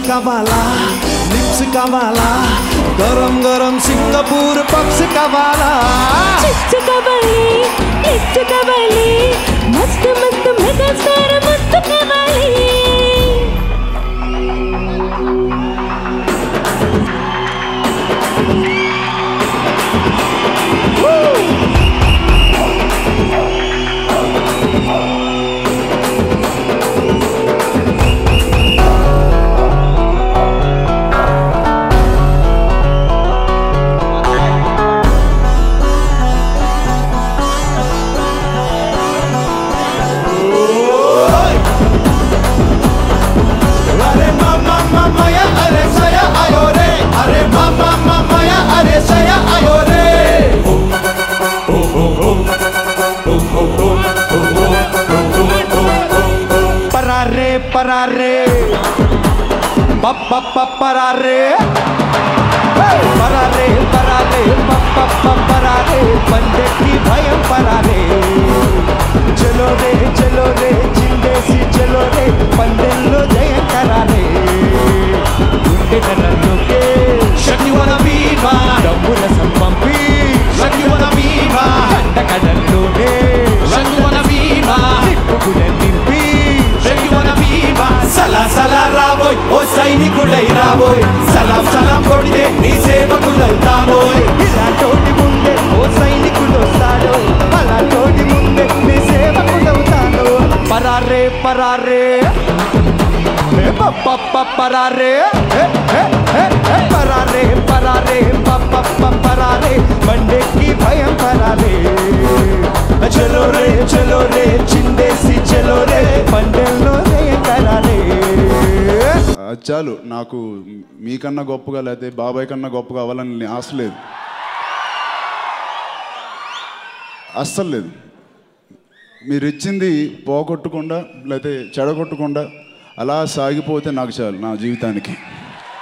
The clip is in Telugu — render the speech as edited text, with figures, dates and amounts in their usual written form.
కావాలా లిప్స్ కావాలా గరం గరం సింగపూర్ పప్స్ కావాలా చిచ్చు కావాలి లిప్స్ కావాలి మస్తు మస్తు మెగాస్టార్ ముద్దు కావాలి Parare, papa parare, parare parare, papa parare, bande ki bhayam parare. Chalo re, chindesi chalo re, pandello jayam karare. Unde nanallo ke, shakti wana viva, dammula sampampi, shakti wana viva, kanda kadallo ne, shakti wana viva, nippukude nimpi. Salaar Salaar రాబోయ్ ఓ సైనికుడై రాబోయ్ సలాం సలాం కొడితే నీ సేవకుడవుతామోయ్ ఇలాంటి ముందే ఓ సైనికుడు వస్తాడో అలాంటి ముందే నీ సేవకుడవుతాడో పరారే పరారే పప్ప పరారే పరారే పరారే పప్ప పరారే బండెక్కి భయం పరారే చలో రే చిందేసి చలో రే పండెల్లో కరారే. చాలు నాకు మీకన్నా గొప్పగా లేకపోతే బాబాయ్ కన్నా గొప్పగా అవ్వాలని ఆశ లేదు, అస్సలు లేదు. మీరు ఇచ్చింది పోగొట్టకుండా లేకపోతే చెడగొట్టకుండా అలా సాగిపోతే నాకు చాలు నా జీవితానికి.